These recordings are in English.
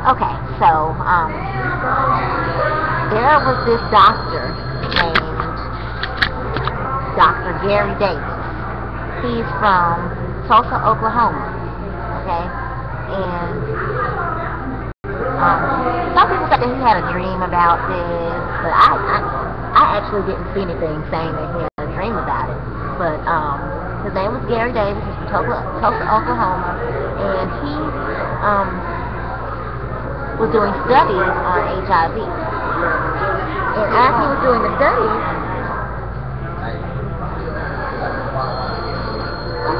Okay, so there was this doctor named Dr. Gary Davis. He's from Tulsa, Oklahoma. Okay, and some people said that he had a dream about this, but I actually didn't see anything saying that he had a dream about it. But his name was Gary Davis. He's from Tulsa, Oklahoma, and he was doing studies on HIV. And as he was doing the studies,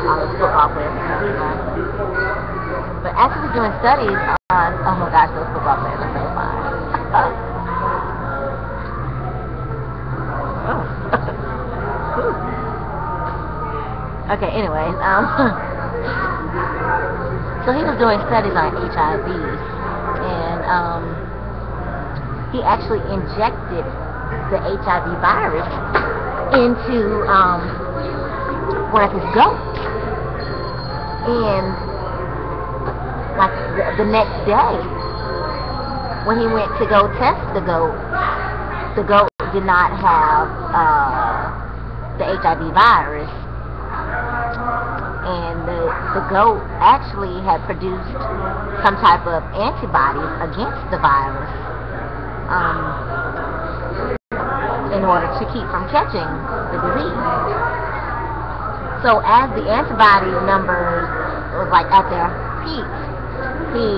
all those football players. But as he was doing studies on, oh my gosh, those football players are so fun. Okay, anyways, so he was doing studies on HIV, and he actually injected the HIV virus into one of his goats. And like the next day, when he went to go test the goat did not have the HIV virus, and the goat actually had produced some type of antibodies against the virus in order to keep from catching the disease. So as the antibody numbers was like at their peak, he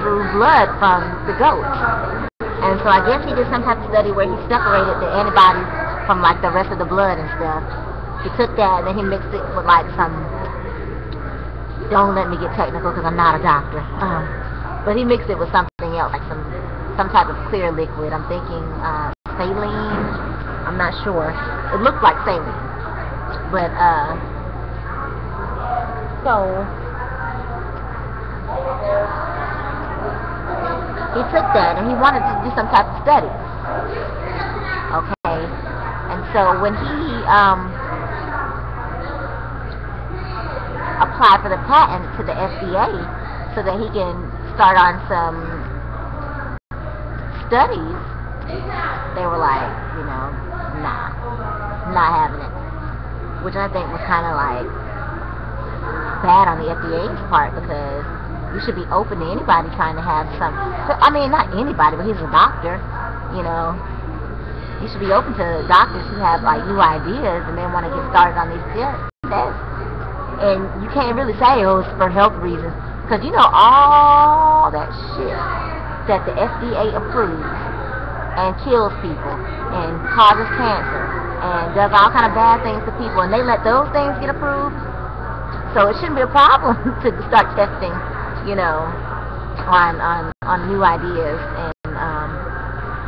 drew blood from the goat. And so I guess he did some type of study where he separated the antibodies from like the rest of the blood and stuff. He took that and then he mixed it with like some, don't let me get technical because I'm not a doctor, but he mixed it with something else, like some type of clear liquid. I'm thinking saline, I'm not sure. It looked like saline. But so he took that and he wanted to do some type of study. Okay, and so when he applied for the patent to the FDA so that he can start on some studies, they were like, nah, not having it. Which I think was kind of like bad on the FDA's part, because you should be open to anybody trying to have some. I mean, not anybody, but he's a doctor. You should be open to doctors who have like new ideas and they want to get started on these tests. And you can't really say, oh, it's for health reasons, because all that shit that the FDA approves and kills people and causes cancer and does all kind of bad things to people, and they let those things get approved. So it shouldn't be a problem to start testing, on new ideas and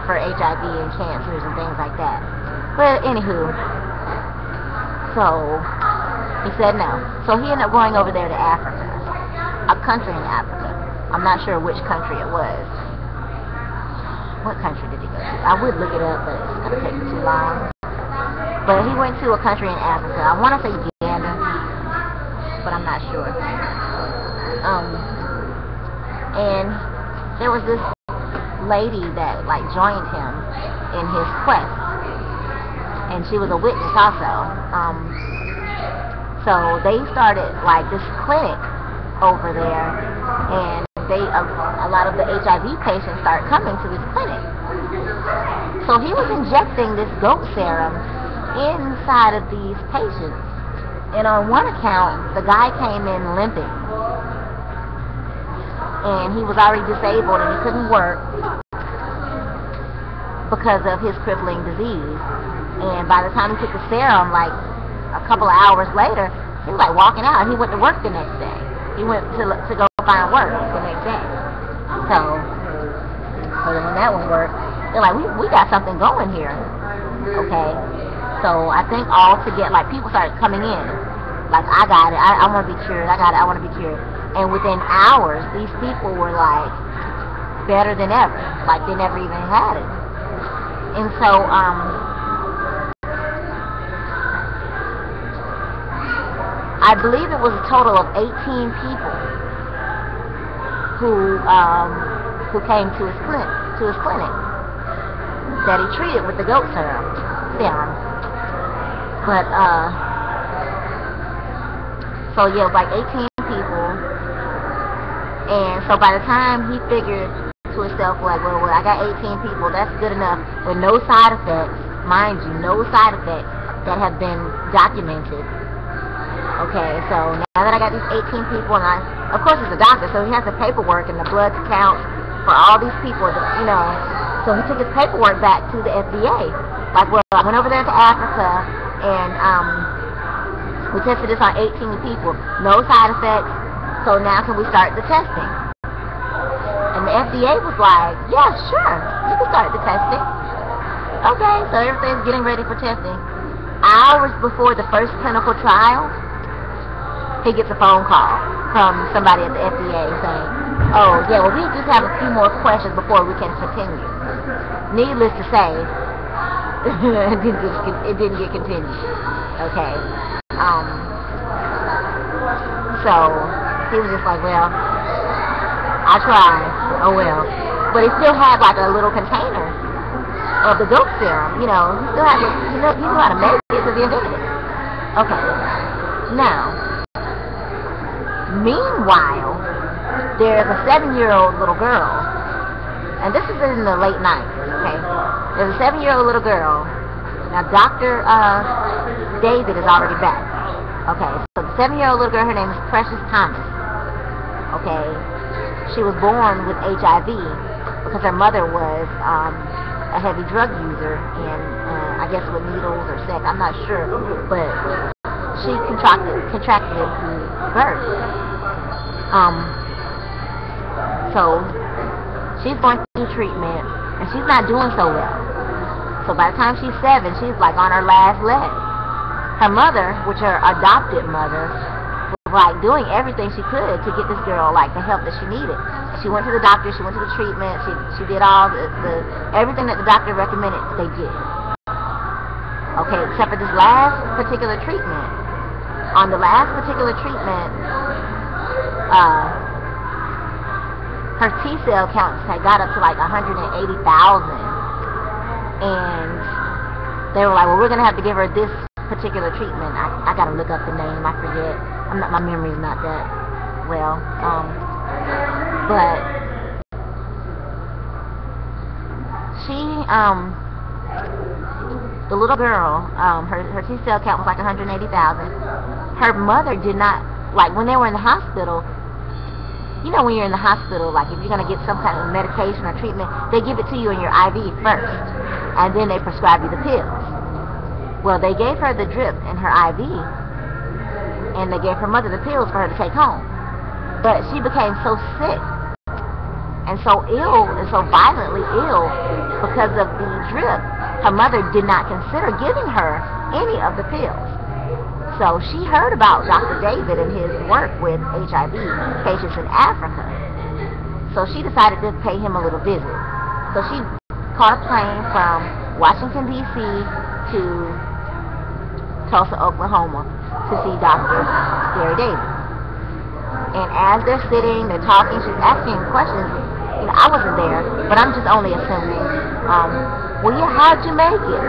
for HIV and cancers and things like that. But anywho, so he said no. So he ended up going over there to Africa, a country in Africa. I'm not sure which country it was. What country did he go to? I would look it up, but it's going to take me too long. But he went to a country in Africa. I want to say Uganda, but I'm not sure. And there was this lady that like joined him in his quest, and she was a witness also. So they started like this clinic over there, and a lot of the HIV patients started coming to this clinic. So he was injecting this goat serum inside of these patients, and on one account the guy came in limping, and he was already disabled and he couldn't work because of his crippling disease. And by the time he took the serum, like a couple of hours later, he was like walking out, and he went to work the next day. He went to go find work the next day. So then when that one worked, they're like, we got something going here. Okay. So I think all to get, like, people started coming in. Like, I got it. I want to be cured. I got it. I want to be cured. And within hours, these people were, like, better than ever. Like, they never even had it. And so, I believe it was a total of 18 people who came to his clinic that he treated with the goat serum. But so yeah, it was like 18 people, and so by the time he figured to himself, like, well, I got 18 people, that's good enough, with no side effects, mind you, no side effects that have been documented. Okay, so now that I got these 18 people, and of course he's a doctor, so he has the paperwork and the blood count for all these people, you know, so he took his paperwork back to the FDA. Like, well, I went over there to Africa, and we tested this on 18 people, no side effects, so now can we start the testing? And the FDA was like, yeah, sure, you can start the testing. Okay, so everything's getting ready for testing. Hours before the first clinical trial, he gets a phone call from somebody at the FDA saying, oh, yeah, well, we just have a few more questions before we can continue. Needless to say, it didn't get continued. Okay. So he was just like, well, I tried. Oh well. But he still had like a little container of the goat serum. You know, he still had, he knew how to make it because he invented it. Okay. Now, meanwhile, there's a 7-year-old little girl, and this is in the late 90s. Okay. There's a 7-year-old little girl. Now, Dr. David is already back. Okay, so the 7-year-old little girl, her name is Precious Thomas. Okay, she was born with HIV because her mother was a heavy drug user, and I guess with needles or sex, I'm not sure, but she contracted it through birth. So she's going through treatment, and she's not doing so well. So by the time she's 7, she's like on her last leg. Her mother, which her adopted mother, was like doing everything she could to get this girl like the help that she needed. She went to the doctor, she went to the treatment, she did all the everything that the doctor recommended they did. Okay, except for this last particular treatment. On the last particular treatment, her T-cell counts had got up to like 180,000, and they were like, well, we're gonna have to give her this particular treatment. I gotta look up the name. I forget. My memory's not that well. But she, the little girl, her T-cell count was like 180,000. Her mother did not, like, when they were in the hospital. You know, when you're in the hospital, like, if you're gonna get some kind of medication or treatment, they give it to you in your IV first, and then they prescribe you the pills. Well, they gave her the drip in her IV, and they gave her mother the pills for her to take home. But she became so sick, and so ill, and so violently ill, because of the drip, her mother did not consider giving her any of the pills. So she heard about Dr. David and his work with HIV patients in Africa. So she decided to pay him a little visit. So she caught a plane from Washington, D.C. to Tulsa, Oklahoma to see Dr. Gary David. And as they're sitting, they're talking, she's asking questions. You know, I wasn't there, but I'm just only assuming. Well, yeah, how'd you make it?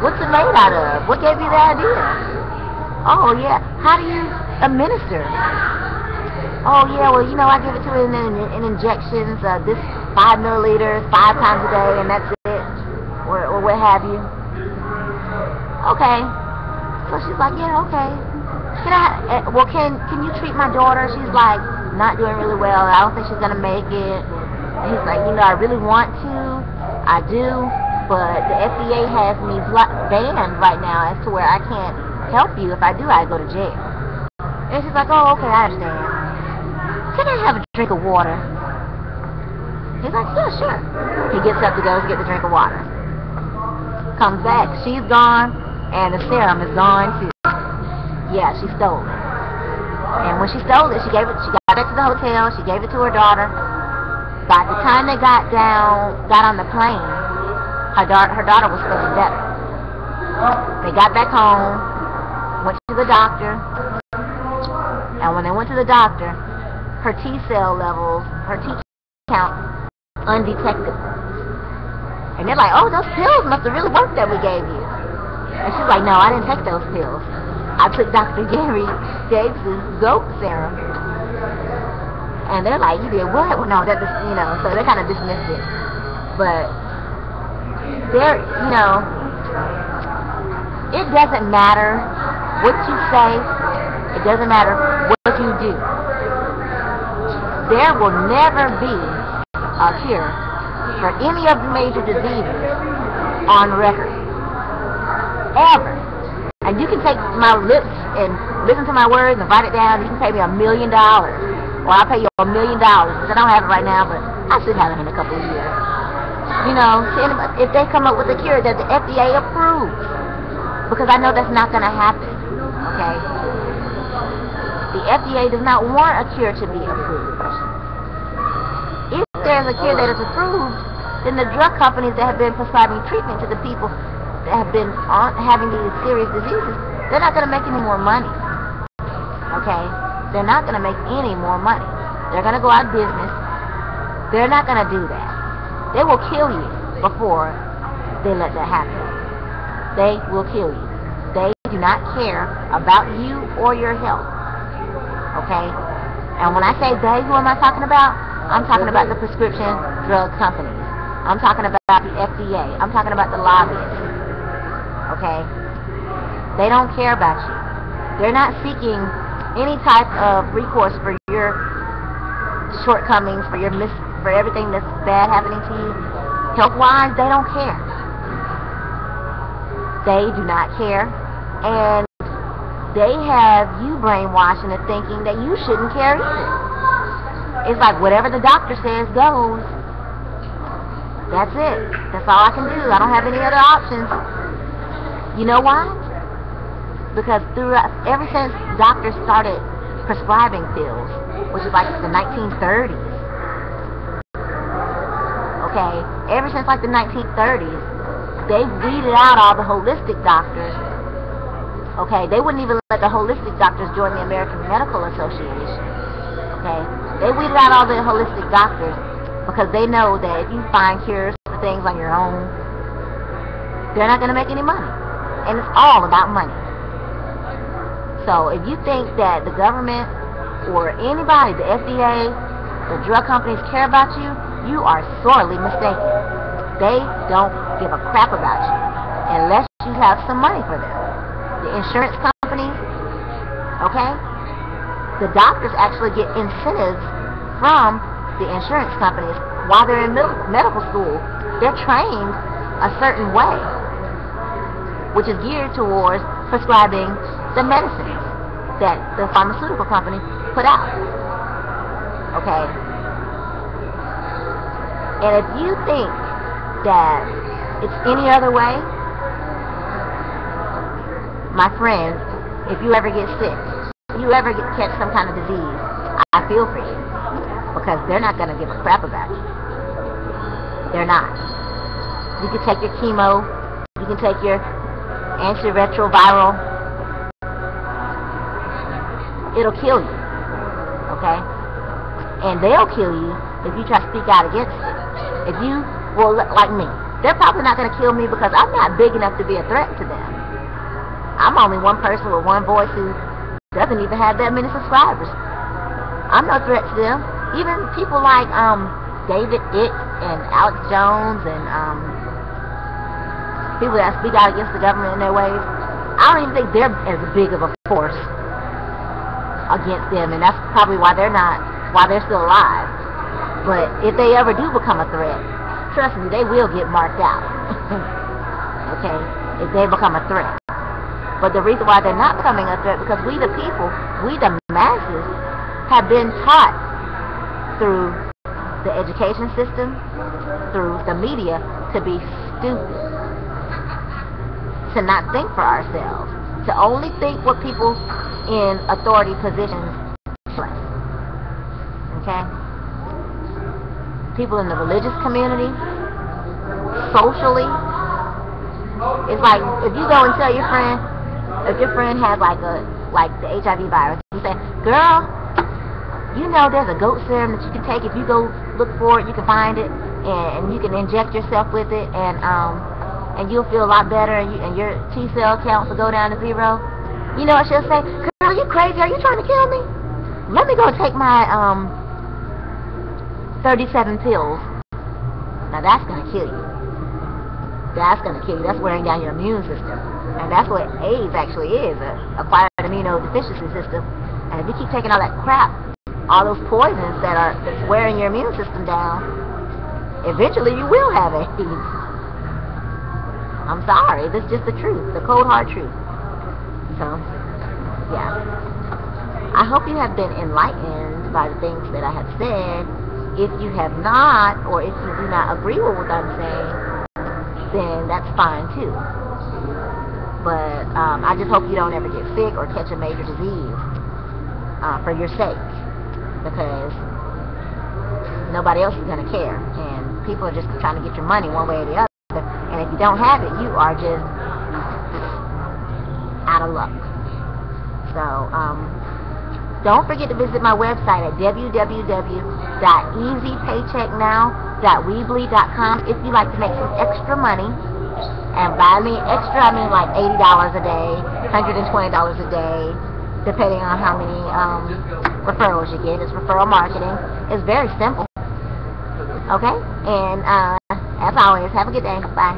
What's it made out of? What gave you the idea? Oh, yeah, how do you administer? Oh, yeah, well, you know, I give it to it in injections, this 5 milliliters, 5 times a day, and that's it, or what have you. Okay. So she's like, yeah, okay. Can you treat my daughter? She's like, not doing really well. I don't think she's going to make it. And he's like, you know, I really want to. I do. But the FDA has me banned right now as to where I can't help you. If I do, I go to jail. And she's like, oh, okay, I understand. Can I have a drink of water? He's like, yeah, sure. He gets up to go to get the drink of water. Comes back. She's gone. And the serum is gone too. Yeah, she stole it. And when she stole it, she got back to the hotel, she gave it to her daughter. By the time they got on the plane, her daughter was feeling better. They got back home, went to the doctor, and when they went to the doctor, her T cell levels, her T count undetectable. And they're like, oh, those pills must have really worked that we gave you. And she's like, no, I didn't take those pills. I took Dr. Gary Davis's goat serum. And they're like, you did what? Well, no, that just, you know, so they kind of dismissed it. But they're, you know, it doesn't matter what you say. It doesn't matter what you do. There will never be a cure for any of the major diseases on record. Ever. And you can take my lips and listen to my words and write it down. You can pay me $1 million. Or I'll pay you $1 million. Because I don't have it right now, but I should have it in a couple of years. You know, if they come up with a cure that the FDA approves. Because I know that's not going to happen. Okay? The FDA does not want a cure to be approved. If there's a cure that is approved, then the drug companies that have been prescribing treatment to the people that have been having these serious diseases, they're not going to make any more money. Okay? They're not going to make any more money. They're going to go out of business. They're not going to do that. They will kill you before they let that happen. They will kill you. They do not care about you or your health. Okay? And when I say they, who am I talking about? I'm talking about the prescription drug companies. I'm talking about the FDA. I'm talking about the lobbyists. Okay? They don't care about you. They're not seeking any type of recourse for your shortcomings, for everything that's bad happening to you. Health-wise, they don't care. They do not care. And they have you brainwashed into thinking that you shouldn't care either. It's like whatever the doctor says goes. That's it. That's all I can do. I don't have any other options. You know why? Because ever since doctors started prescribing pills, which is like the 1930s, okay, ever since like the 1930s, they've weeded out all the holistic doctors. Okay, they wouldn't even let the holistic doctors join the American Medical Association. Okay, they weeded out all the holistic doctors because they know that if you find cures for things on your own, they're not going to make any money. And it's all about money. So if you think that the government or anybody, the FDA, the drug companies care about you, you are sorely mistaken. They don't give a crap about you unless you have some money for them. The insurance companies, okay? The doctors actually get incentives from the insurance companies while they're in medical school. They're trained a certain way, which is geared towards prescribing the medicines that the pharmaceutical company put out. Okay? And if you think that it's any other way, my friends, if you ever get sick, if you ever catch some kind of disease, I feel for you. Because they're not going to give a crap about you. They're not. You can take your chemo, you can take your antiretroviral, it'll kill you. Okay? And they'll kill you if you try to speak out against it. If you, well, like me, they're probably not going to kill me because I'm not big enough to be a threat to them. I'm only one person with one voice who doesn't even have that many subscribers. I'm no threat to them. Even people like David Icke and Alex Jones and people that speak out against the government in their ways, I don't even think they're as big of a force against them, and that's probably why they're still alive. But if they ever do become a threat, trust me, they will get marked out. Okay? If they become a threat. But the reason why they're not becoming a threat, because we the people, we the masses, have been taught through the education system, through the media, to be stupid. To not think for ourselves. To only think what people in authority positions say. Okay? People in the religious community, socially, it's like if you go and tell your friend, if your friend has like the HIV virus, you say, girl, you know there's a goat serum that you can take. If you go look for it, you can find it, and you can inject yourself with it, and you'll feel a lot better, and your T cell counts will go down to 0. You know what she'll say? Girl, you crazy? Are you trying to kill me? Let me go take my 37 pills. Now that's gonna kill you. That's gonna kill you. That's wearing down your immune system, and that's what AIDS actually is, acquired immunodeficiency system. And if you keep taking all that crap, all those poisons that's wearing your immune system down, eventually you will have AIDS. I'm sorry, this is just the truth, the cold hard truth. So, yeah. I hope you have been enlightened by the things that I have said. If you have not, or if you do not agree with what I'm saying, then that's fine too. But I just hope you don't ever get sick or catch a major disease for your sake, because nobody else is going to care, and people are just trying to get your money one way or the other. And if you don't have it, you are just out of luck. So, don't forget to visit my website at www.easypaychecknow.weebly.com if you'd like to make some extra money. And by me extra, I mean like $80 a day, $120 a day, depending on how many referrals you get. It's referral marketing. It's very simple. Okay? And as always, have a good day. Bye.